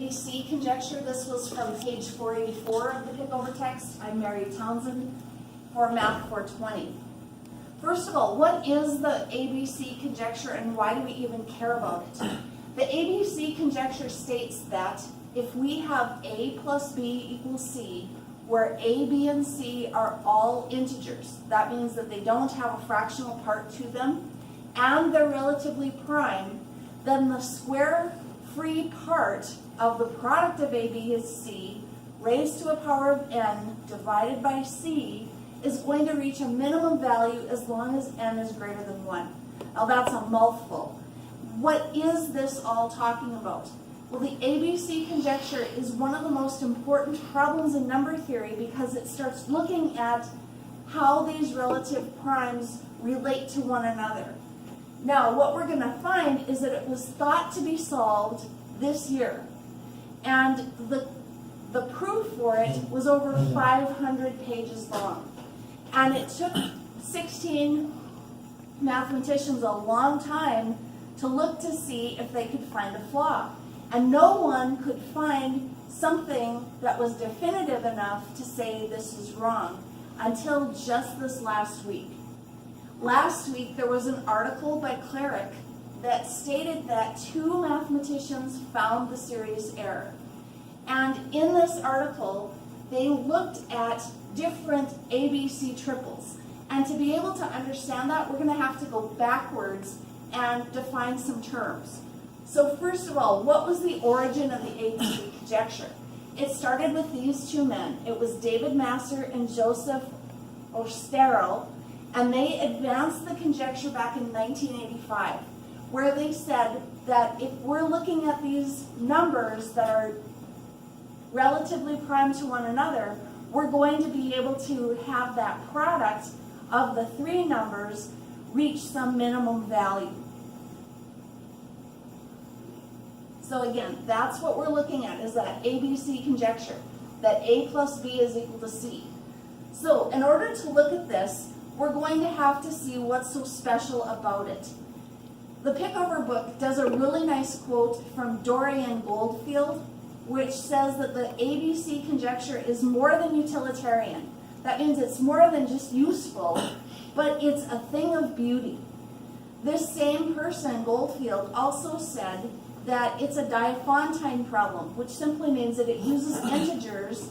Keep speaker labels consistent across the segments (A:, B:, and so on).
A: ABC conjecture. This was from page 484 of the Pickover text. I'm Mary Townsend for Math 420. First of all, what is the ABC conjecture and why do we even care about it? The ABC conjecture states that if we have A plus B equals C, where A, B, and C are all integers, that means that they don't have a fractional part to them, and they're relatively prime, then the square-free part of the product of A, B, is C, raised to a power of n divided by C, is going to reach a minimum value as long as n is greater than 1. Now that's a mouthful. What is this all talking about? Well, the ABC conjecture is one of the most important problems in number theory because it starts looking at how these relative primes relate to one another. Now, what we're going to find is that it was thought to be solved this year, and the proof for it was over 500 pages long. And it took 16 mathematicians a long time to look to see if they could find a flaw. And no one could find something that was definitive enough to say this is wrong until just this last week. Last week there was an article by Cleric that stated that 2 mathematicians found the serious error. And in this article, they looked at different ABC triples. And to be able to understand that, we're going to have to go backwards and define some terms. So first of all, what was the origin of the ABC conjecture? It started with these 2 men. It was David Masser and Joseph Osterl, and they advanced the conjecture back in 1985, where they said that if we're looking at these numbers that are relatively prime to one another, we're going to be able to have that product of the 3 numbers reach some minimum value. So again, that's what we're looking at, is that ABC conjecture, that A plus B is equal to C. So in order to look at this, we're going to have to see what's so special about it. The Pickover book does a really nice quote from Dorian Goldfield, which says that the ABC conjecture is more than utilitarian. That means it's more than just useful, but it's a thing of beauty. This same person, Goldfield, also said that it's a Diophantine problem, which simply means that it uses integers,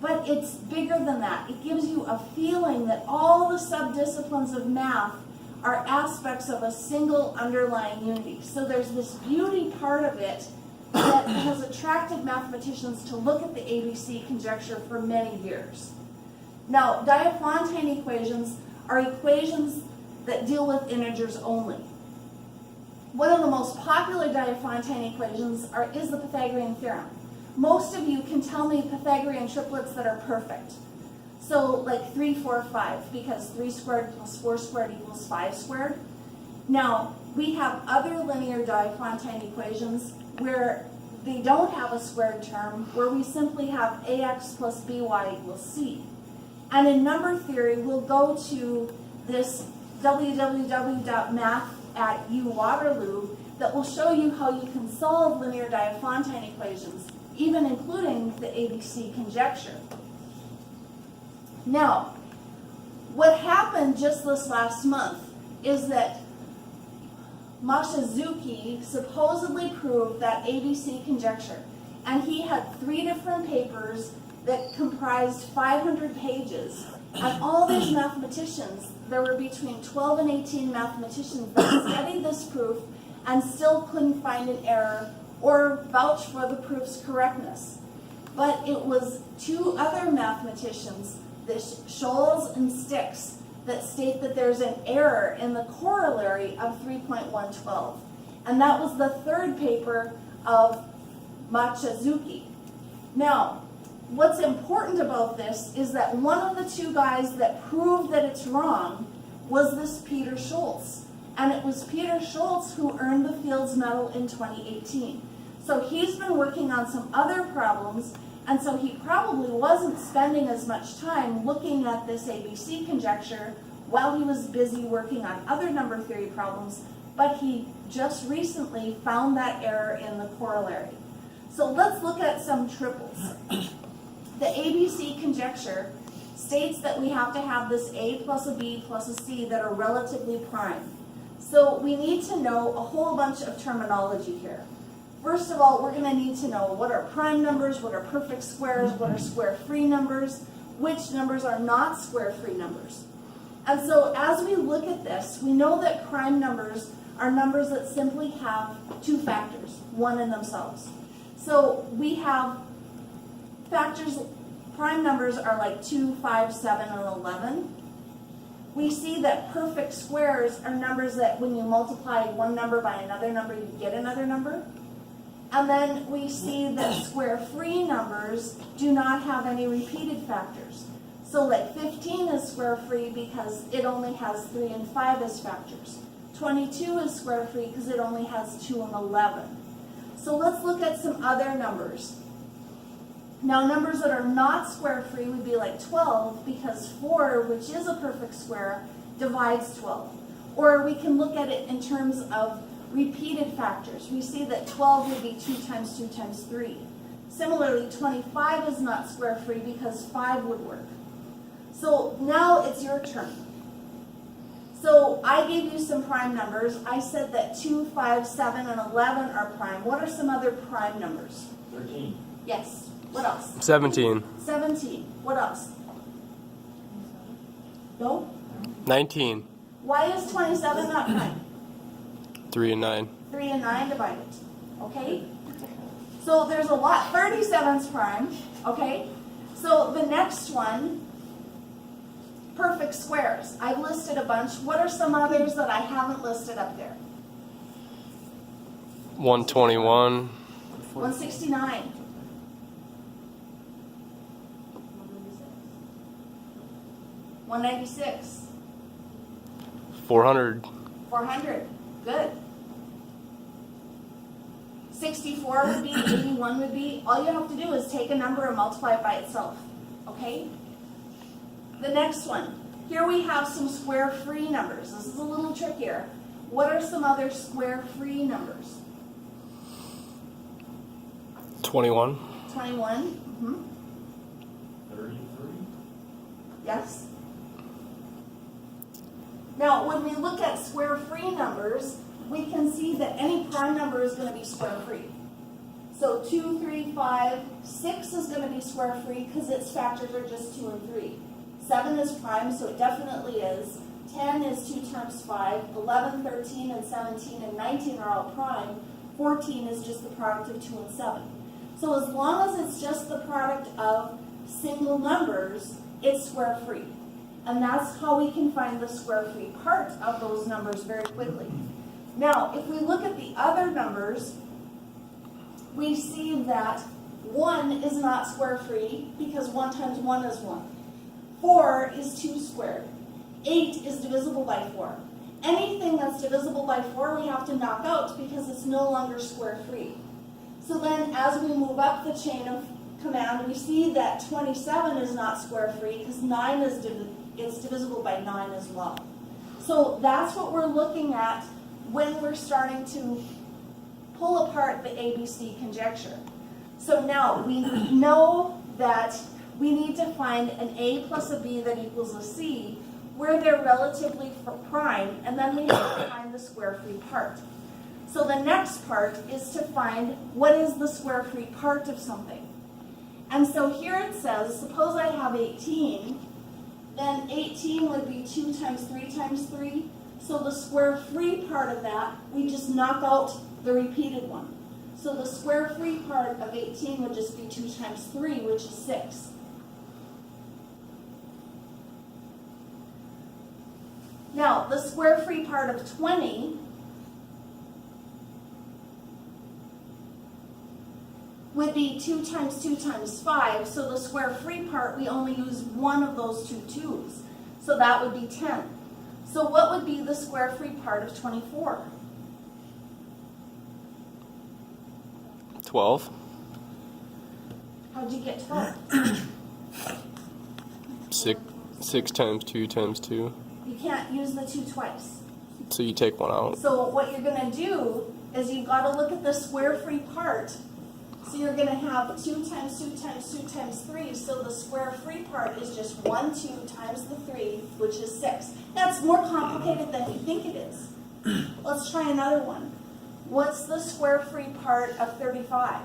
A: but it's bigger than that. It gives you a feeling that all the subdisciplines of math are aspects of a single underlying unity. So there's this beauty part of it that has attracted mathematicians to look at the ABC conjecture for many years. Now, Diophantine equations are equations that deal with integers only. One of the most popular Diophantine equations is the Pythagorean theorem. Most of you can tell me Pythagorean triplets that are perfect. So like 3, 4, 5, because 3 squared plus 4 squared equals 5 squared. Now, we have other linear Diophantine equations where they don't have a squared term, where we simply have ax plus by equals c. And in number theory, we'll go to this www.math@uwaterloo that will show you how you can solve linear Diophantine equations, even including the ABC conjecture. Now, what happened just this last month is that Mashizuki supposedly proved that ABC conjecture, and he had 3 different papers that comprised 500 pages. And all these mathematicians, there were between 12 and 18 mathematicians that studied this proof and still couldn't find an error or vouch for the proof's correctness. But it was 2 other mathematicians, the Scholz and Stix, that state that there's an error in the corollary of 3.112. And that was the 3rd paper of Mashizuki. Now, what's important about this is that one of the 2 guys that proved that it's wrong was this Peter Scholz. And it was Peter Scholz who earned the Fields Medal in 2018. So he's been working on some other problems, and so he probably wasn't spending as much time looking at this ABC conjecture while he was busy working on other number theory problems, but he just recently found that error in the corollary. So let's look at some triples. The ABC conjecture states that we have to have this A plus a B plus a C that are relatively prime. So we need to know a whole bunch of terminology here. First of all, we're going to need to know what are prime numbers, what are perfect squares, what are square-free numbers, which numbers are not square-free numbers. And so as we look at this, we know that prime numbers are numbers that simply have two factors, one in themselves. So we have factors, prime numbers are like 2, 5, 7, and 11. We see that perfect squares are numbers that when you multiply one number by another number, you get another number. And then we see that square-free numbers do not have any repeated factors. So like 15 is square-free because it only has 3 and 5 as factors. 22 is square-free because it only has 2 and 11. So let's look at some other numbers. Now numbers that are not square-free would be like 12 because 4, which is a perfect square, divides 12. Or we can look at it in terms of repeated factors. We see that 12 would be 2 times 2 times 3. Similarly, 25 is not square-free because 5 would work. So now it's your turn. So I gave you some prime numbers. I said that 2, 5, 7, and 11 are prime. What are some other prime numbers?
B: 13.
A: Yes. What else?
C: 17.
A: 17. What else? No?
C: 19.
A: Why is 27 not prime?
C: 3 and 9.
A: 3 and 9 divided. Okay? So there's a lot. 37's prime. Okay? So the next one, perfect squares. I've listed a bunch. What are some others that I haven't listed up there?
C: 121.
A: 169. 196.
C: 400.
A: 400. Good. 64 would be, 81 would be. All you have to do is take a number and multiply it by itself. Okay? The next one. Here we have some square-free numbers. This is a little trickier. What are some other square-free numbers?
C: 21.
A: 21. Mm-hmm.
B: 33.
A: Yes? Now, when we look at square-free numbers, we can see that any prime number is going to be square-free. So 2, 3, 5, 6 is going to be square-free because its factors are just 2 and 3. 7 is prime, so it definitely is. 10 is 2 times 5. 11, 13, and 17, and 19 are all prime. 14 is just the product of 2 and 7. So as long as it's just the product of single numbers, it's square-free. And that's how we can find the square-free part of those numbers very quickly. Now, if we look at the other numbers, we see that 1 is not square-free because 1 times 1 is 1. 4 is 2 squared. 8 is divisible by 4. Anything that's divisible by 4 we have to knock out because it's no longer square-free. So then as we move up the chain of command, we see that 27 is not square-free because 9 is divisible by 9 as well. So that's what we're looking at when we're starting to pull apart the ABC conjecture. So now we know that we need to find an A plus a B that equals a C where they're relatively prime, and then we have to find the square-free part. So the next part is to find what is the square-free part of something. And so here it says, suppose I have 18, then 18 would be 2 times 3 times 3. So the square-free part of that, we just knock out the repeated one. So the square-free part of 18 would just be 2 times 3, which is 6. Now, the square-free part of 20 would be 2 times 2 times 5. So the square-free part, we only use one of those two 2's. So that would be 10. So what would be the square-free part of 24?
C: 12.
A: How'd you get 12?
C: 6 times 2 times 2.
A: You can't use the 2 twice.
C: So you take one out.
A: So what you're going to do is you've got to look at the square-free part So you're gonna have 2 times 2 times 2 times 3, so the square free part is just 1, 2 times the 3, which is 6. That's more complicated than you think it is. Let's try another one. What's the square free part of 35?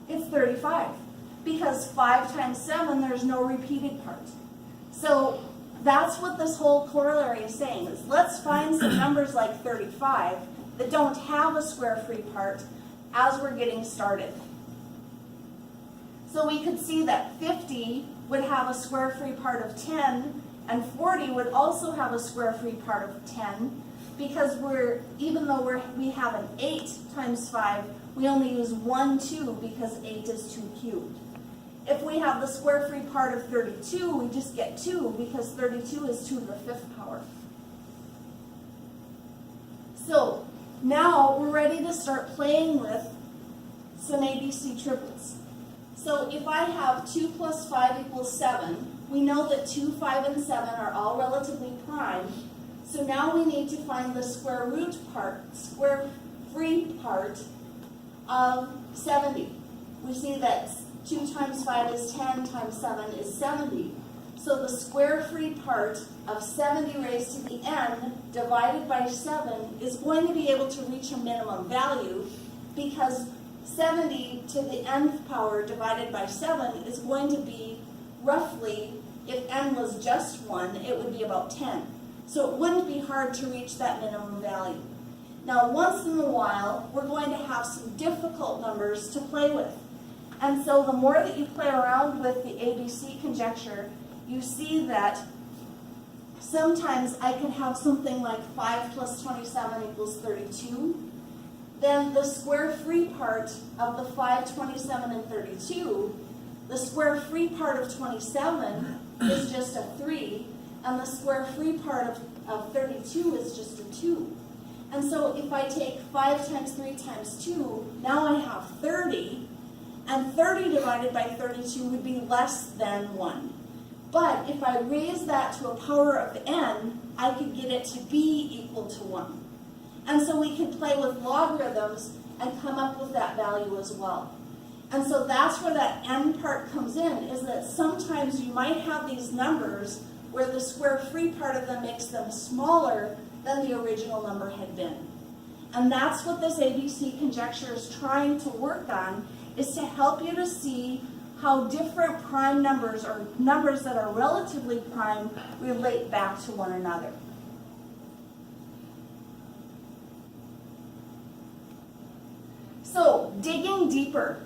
A: It's 35. Because 5 times 7, there's no repeated part. So that's what this whole corollary is saying, is let's find some numbers like 35 that don't have a square free part as we're getting started. So we could see that 50 would have a square free part of 10, and 40 would also have a square free part of 10, because even though we have an 8 times 5, we only use 1, 2, because 8 is 2 cubed. If we have the square free part of 32, we just get 2, because 32 is 2 to the 5th power. So now we're ready to start playing with some ABC triplets. So if I have 2 plus 5 equals 7, we know that 2, 5, and 7 are all relatively prime. So now we need to find the square free part of 70. We see that 2 times 5 is 10, times 7 is 70. So the square free part of 70 raised to the n divided by 7 is going to be able to reach a minimum value, because 70 to the nth power divided by 7 is going to be roughly, if n was just 1, it would be about 10. So it wouldn't be hard to reach that minimum value. Now, once in a while, we're going to have some difficult numbers to play with. And so the more that you play around with the ABC conjecture, you see that sometimes I can have something like 5 plus 27 equals 32. Then the square free part of the 5, 27, and 32, the square free part of 27 is just a 3, and the square free part of 32 is just a 2. And so if I take 5 times 3 times 2, now I have 30, and 30 divided by 32 would be less than 1. But if I raise that to a power of n, I could get it to be equal to 1. And so we can play with logarithms and come up with that value as well. And so that's where that n part comes in, is that sometimes you might have these numbers where the square free part of them makes them smaller than the original number had been. And that's what this ABC conjecture is trying to work on, is to help you to see how different prime numbers, or numbers that are relatively prime, relate back to one another. So, digging deeper,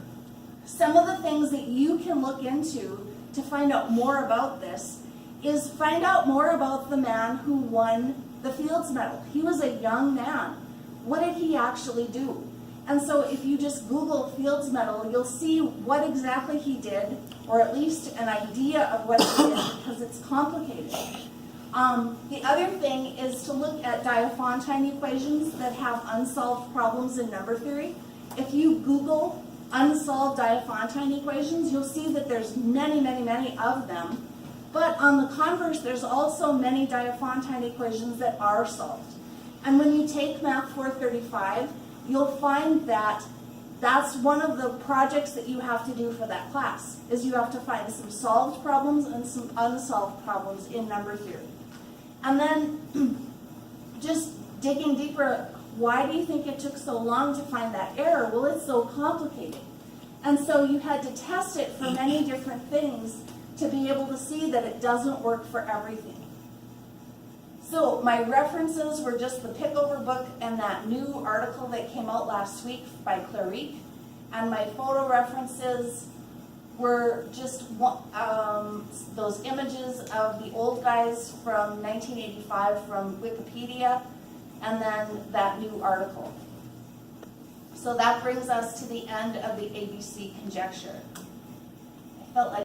A: some of the things that you can look into to find out more about this is find out more about the man who won the Fields Medal. He was a young man. What did he actually do? And so if you just Google Fields Medal, you'll see what exactly he did, or at least an idea of what he did, because it's complicated. The other thing is to look at Diophantine equations that have unsolved problems in number theory. If you Google unsolved Diophantine equations, you'll see that there's many, many, many of them. But on the converse, there's also many Diophantine equations that are solved. And when you take Math 435, you'll find that that's one of the projects that you have to do for that class, is you have to find some solved problems and some unsolved problems in number theory. And then just digging deeper, why do you think it took so long to find that error? Well, it's so complicated. And so you had to test it for many different things to be able to see that it doesn't work for everything. So my references were just the Pickover book and that new article that came out last week by Clarique. And my photo references were just those images of the old guys from 1985 from Wikipedia, and then that new article. So that brings us to the end of the ABC conjecture. I felt like